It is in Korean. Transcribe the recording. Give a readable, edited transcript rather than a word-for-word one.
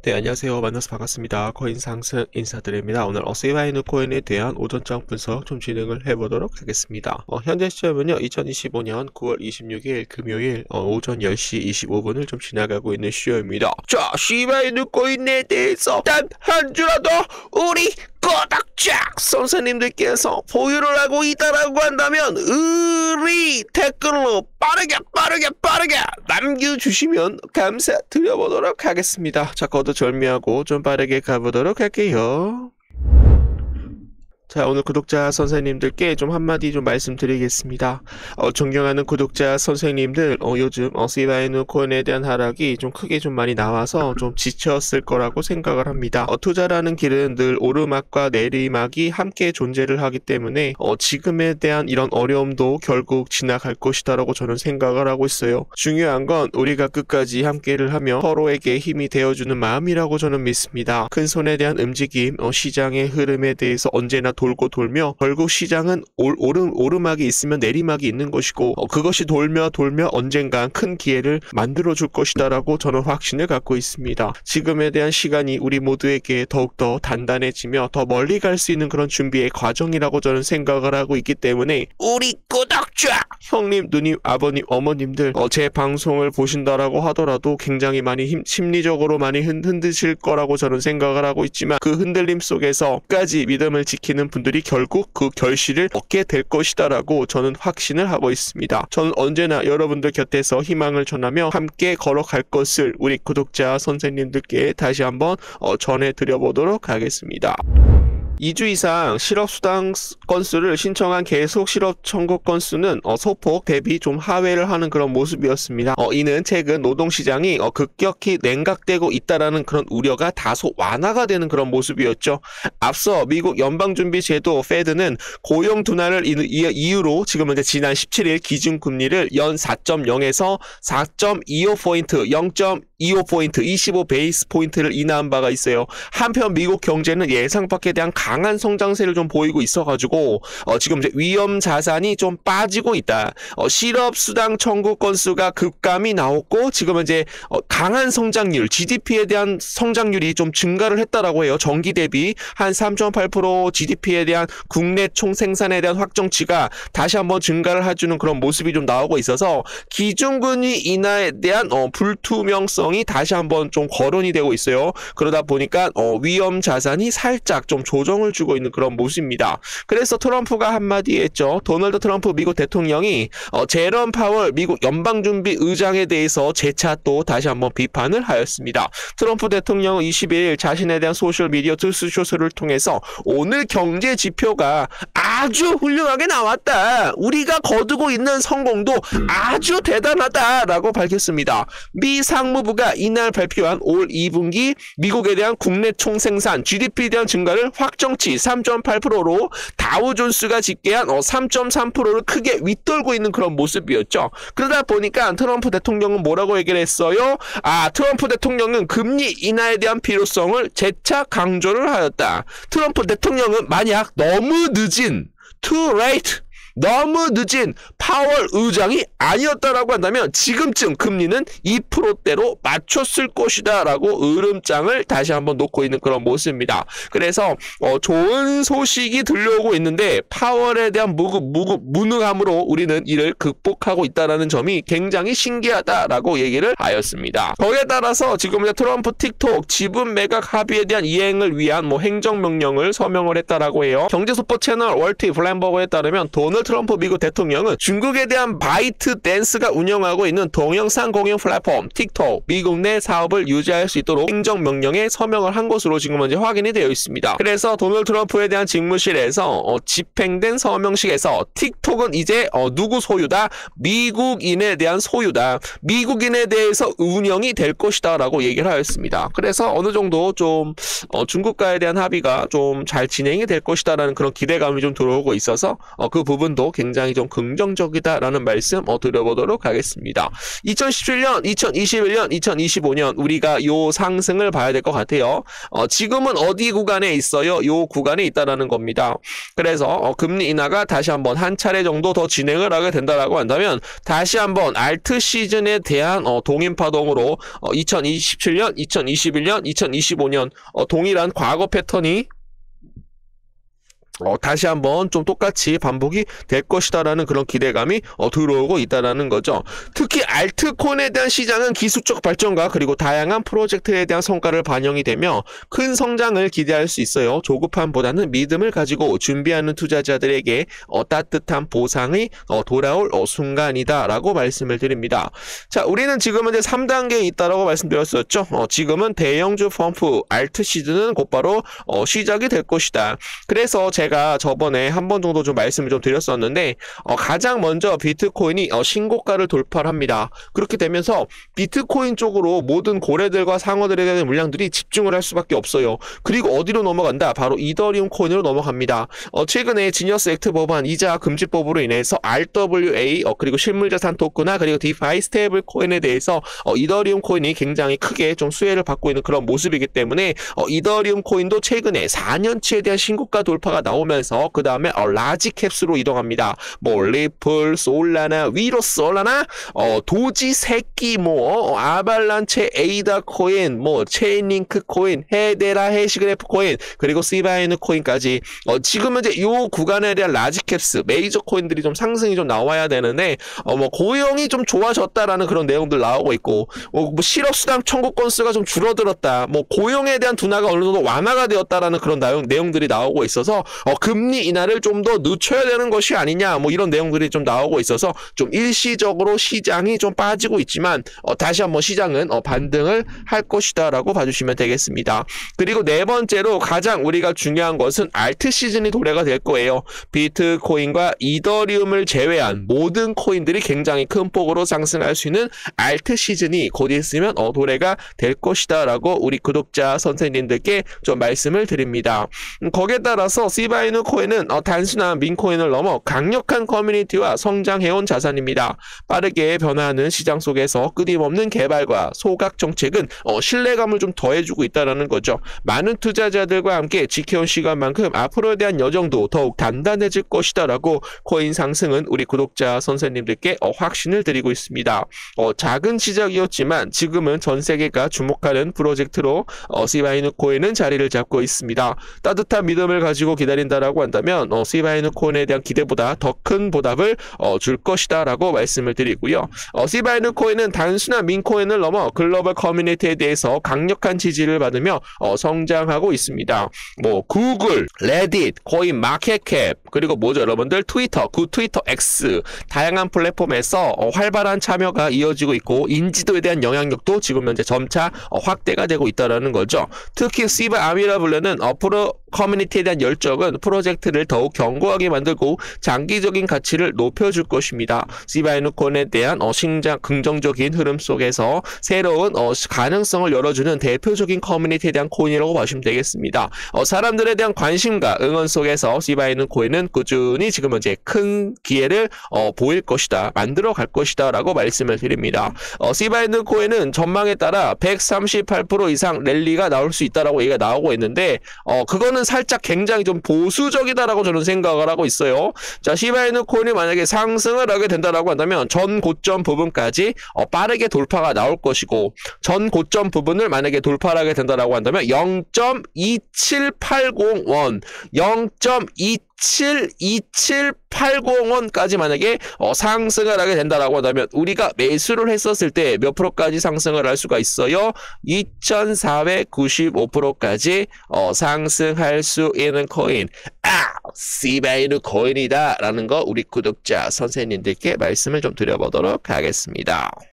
네, 안녕하세요. 만나서 반갑습니다. 코인 상승 인사드립니다. 오늘 어세이바이누 코인에 대한 오전장 분석 좀 진행을 해보도록 하겠습니다. 현재 시점은요, 2025년 9월 26일 금요일 오전 10시 25분을 좀 지나가고 있는 시점입니다. 자, 시바이누 코인에 대해서 단 한 주라도 우리 꼬닥짝 선생님들께서 보유를 하고 있다라고 한다면 의리 댓글로 빠르게 남겨주시면 감사드려보도록 하겠습니다. 자, 거두절미하고 좀 빠르게 가보도록 할게요. 자, 오늘 구독자 선생님들께 좀 한마디 좀 말씀드리겠습니다. 존경하는 구독자 선생님들, 요즘 시바이누 코인에 대한 하락이 좀 크게 좀 많이 나와서 좀 지쳤을 거라고 생각을 합니다. 투자라는 길은 늘 오르막과 내리막이 함께 존재를 하기 때문에 지금에 대한 이런 어려움도 결국 지나갈 것이다라고 저는 생각을 하고 있어요. 중요한 건 우리가 끝까지 함께를 하며 서로에게 힘이 되어주는 마음이라고 저는 믿습니다. 큰 손에 대한 움직임, 시장의 흐름에 대해서 언제나 돌고 돌며 결국 시장은 오르막이 있으면 내리막이 있는 것이고 그것이 돌며 언젠가 큰 기회를 만들어 줄 것이다 라고 저는 확신을 갖고 있습니다. 지금에 대한 시간이 우리 모두에게 더욱더 단단해지며 더 멀리 갈 수 있는 그런 준비의 과정이라고 저는 생각을 하고 있기 때문에 우리 구독자 형님, 누님, 아버님, 어머님들 제 방송을 보신다라고 하더라도 굉장히 많이 심리적으로 많이 흔드실 거라고 저는 생각을 하고 있지만 그 흔들림 속에서 끝까지 믿음을 지키는 분들이 결국 그 결실을 얻게 될 것이다 라고 저는 확신을 하고 있습니다. 저는 언제나 여러분들 곁에서 희망을 전하며 함께 걸어갈 것을 우리 구독자 선생님들께 다시 한번 전해드려 보도록 하겠습니다. 2주 이상 실업수당 건수를 신청한 계속 실업 청구 건수는 소폭 대비 좀 하회를 하는 그런 모습이었습니다. 이는 최근 노동시장이 급격히 냉각되고 있다라는 그런 우려가 다소 완화가 되는 그런 모습이었죠. 앞서 미국 연방준비제도 페드는 고용 둔화를 이유로 지금 현재 지난 17일 기준금리를 연 4.0에서 4.25포인트, 0.25포인트, 25 베이스 포인트를 인하한 바가 있어요. 한편 미국 경제는 예상 밖에 대한 강한 성장세를 좀 보이고 있어가지고 지금 이제 위험 자산이 좀 빠지고 있다. 실업수당 청구 건수가 급감이 나왔고 지금 이제 강한 성장률, GDP에 대한 성장률이 좀 증가를 했다라고 해요. 전기 대비 한 3.8% GDP에 대한 국내 총생산에 대한 확정치가 다시 한번 증가를 해주는 그런 모습이 좀 나오고 있어서 기준금리 인하에 대한 불투명성이 다시 한번 좀 거론이 되고 있어요. 그러다 보니까 위험 자산이 살짝 좀 조정을 주고 있는 그런 모습입니다. 그래서 트럼프가 한마디 했죠. 도널드 트럼프 미국 대통령이 제롬 파월 미국 연방준비 의장에 대해서 재차 또 다시 한번 비판을 하였습니다. 트럼프 대통령은 22일 자신에 대한 소셜미디어 트루스쇼스를 통해서 오늘 경제 지표가 아주 훌륭하게 나왔다. 우리가 거두고 있는 성공도 아주 대단하다라고 밝혔습니다. 미 상무부가 이날 발표한 올 2분기 미국에 대한 국내 총생산 GDP에 대한 증가를 확정치 3.8%로 다우존스가 집계한 3.3%를 크게 윗돌고 있는 그런 모습이었죠. 그러다 보니까 트럼프 대통령은 뭐라고 얘기를 했어요? 트럼프 대통령은 금리 인하에 대한 필요성을 재차 강조를 하였다. 트럼프 대통령은 만약 너무 늦은 too late 너무 늦은 파월 의장이 아니었다라고 한다면 지금쯤 금리는 2%대로 맞췄을 것이다 라고 으름장을 다시 한번 놓고 있는 그런 모습입니다. 그래서 좋은 소식이 들려오고 있는데 파월에 대한 무능함으로 우리는 이를 극복하고 있다는 점이 굉장히 신기하다라고 얘기를 하였습니다. 거기에 따라서 지금 트럼프 틱톡 지분 매각 합의에 대한 이행을 위한 행정명령을 서명을 했다라고 해요. 경제속보 채널 월티 블랙버거에 따르면 도널드 트럼프 미국 대통령은 중국에 대한 바이트 댄스가 운영하고 있는 동영상 공유 플랫폼 틱톡 미국 내 사업을 유지할 수 있도록 행정명령에 서명을 한 것으로 지금 현재 확인이 되어 있습니다. 그래서 도널드 트럼프에 대한 직무실에서 집행된 서명식에서 틱톡은 이제 누구 소유다? 미국인에 대한 소유다. 미국인에 대해서 운영이 될 것이다 라고 얘기를 하였습니다. 그래서 어느 정도 좀 중국과에 대한 합의가 좀 잘 진행이 될 것이다 라는 그런 기대감이 좀 들어오고 있어서 그 부분도 굉장히 좀 긍정적인 시기적이다라는 말씀 드려보도록 하겠습니다. 2017년, 2021년, 2025년 우리가 요 상승을 봐야 될 것 같아요. 지금은 어디 구간에 있어요? 요 구간에 있다라는 겁니다. 그래서 금리 인하가 다시 한번 한 차례 정도 더 진행을 하게 된다라고 한다면 다시 한번 알트 시즌에 대한 동인 파동으로 2027년, 2021년, 2025년 동일한 과거 패턴이 다시 한번 좀 똑같이 반복이 될 것이다라는 그런 기대감이 들어오고 있다라는 거죠. 특히 알트코인에 대한 시장은 기술적 발전과 그리고 다양한 프로젝트에 대한 성과를 반영이 되며 큰 성장을 기대할 수 있어요. 조급함보다는 믿음을 가지고 준비하는 투자자들에게 따뜻한 보상이 돌아올 순간이다라고 말씀을 드립니다. 자, 우리는 지금 현재 3단계에 있다라고 말씀드렸었죠. 지금은 대형주 펌프 알트 시즌은 곧바로 시작이 될 것이다. 그래서 제가 저번에 한 번 정도 좀 말씀을 좀 드렸었는데 가장 먼저 비트코인이 신고가를 돌파를 합니다. 그렇게 되면서 비트코인 쪽으로 모든 고래들과 상어들에 대한 물량들이 집중을 할 수밖에 없어요. 그리고 어디로 넘어간다? 바로 이더리움 코인으로 넘어갑니다. 최근에 지니어스 액트 법안 이자 금지법으로 인해서 RWA 그리고 실물자산 토큰화 그리고 디파이 스테이블 코인에 대해서 이더리움 코인이 굉장히 크게 좀 수혜를 받고 있는 그런 모습이기 때문에 이더리움 코인도 최근에 4년치에 대한 신고가 돌파가 나오면서 그 다음에 라지 캡스로 이동합니다. 뭐 리플, 솔라나, 위로 솔라나, 도지 새끼, 뭐 아발란체, 에이다 코인, 뭐 체인링크 코인, 헤데라 해시그래프 코인, 그리고 시바이누 코인까지 지금 현재 이 구간에 대한 라지 캡스, 메이저 코인들이 좀 상승이 좀 나와야 되는데 뭐 고용이 좀 좋아졌다라는 그런 내용들 나오고 있고 뭐 실업수당 청구 건수가 좀 줄어들었다. 뭐 고용에 대한 둔화가 어느 정도 완화가 되었다라는 그런 내용들이 나오고 있어서 금리 인하를 좀 더 늦춰야 되는 것이 아니냐 뭐 이런 내용들이 좀 나오고 있어서 좀 일시적으로 시장이 좀 빠지고 있지만 다시 한번 시장은 반등을 할 것이다 라고 봐주시면 되겠습니다. 그리고 네 번째로 가장 우리가 중요한 것은 알트 시즌이 도래가 될 거예요. 비트코인과 이더리움을 제외한 모든 코인들이 굉장히 큰 폭으로 상승할 수 있는 알트 시즌이 곧 있으면 도래가 될 것이다 라고 우리 구독자 선생님들께 좀 말씀을 드립니다. 거기에 따라서 시바이누 코인은 단순한 민코인을 넘어 강력한 커뮤니티와 성장해온 자산입니다. 빠르게 변화하는 시장 속에서 끊임없는 개발과 소각 정책은 신뢰감을 좀 더해주고 있다는 거죠. 많은 투자자들과 함께 지켜온 시간만큼 앞으로에 대한 여정도 더욱 단단해질 것이다 라고 코인 상승은 우리 구독자 선생님들께 확신을 드리고 있습니다. 작은 시작이었지만 지금은 전 세계가 주목하는 프로젝트로 시바이누 코인은 자리를 잡고 있습니다. 따뜻한 믿음을 가지고 기다린다라고 한다면 시바이누 코인에 대한 기대보다 더 큰 보답을 줄 것이다 라고 말씀을 드리고요. 시바이누 코인은 단순한 민코인을 넘어 글로벌 커뮤니티에 대해서 강력한 지지를 받으며 성장하고 있습니다. 뭐 구글, 레딧, 코인 마켓캡 그리고 뭐죠 여러분들 트위터, 굿트위터 X 다양한 플랫폼에서 활발한 참여가 이어지고 있고 인지도에 대한 영향력도 지금 현재 점차 확대가 되고 있다는 거죠. 특히 시바 아미라 블레는 프로 커뮤니티에 대한 열정은 프로젝트를 더욱 견고하게 만들고 장기적인 가치를 높여줄 것입니다. 시바이누 코인에 대한 신장 긍정적인 흐름 속에서 새로운 가능성을 열어주는 대표적인 커뮤니티에 대한 코인이라고 보시면 되겠습니다. 사람들에 대한 관심과 응원 속에서 시바이누 코인은 꾸준히 지금 현재 큰 기회를 보일 것이다, 만들어 갈 것이다 라고 말씀을 드립니다. 시바이누 코인은 전망에 따라 138% 이상 랠리가 나올 수 있다라고 얘기가 나오고 있는데 그거는 살짝 굉장히 좀 보수적이다라고 저는 생각을 하고 있어요. 자, 시바이누 코인이 만약에 상승을 하게 된다라고 한다면 전 고점 부분까지 빠르게 돌파가 나올 것이고 전 고점 부분을 만약에 돌파를 하게 된다라고 한다면 0.2780원, 0.272780원까지 만약에 상승을 하게 된다라고 한다면 우리가 매수를 했었을 때 몇 프로까지 상승을 할 수가 있어요? 2495%까지 상승할 수 있는 코인 시바이누 코인이다 라는 거 우리 구독자 선생님들께 말씀을 좀 드려보도록 하겠습니다.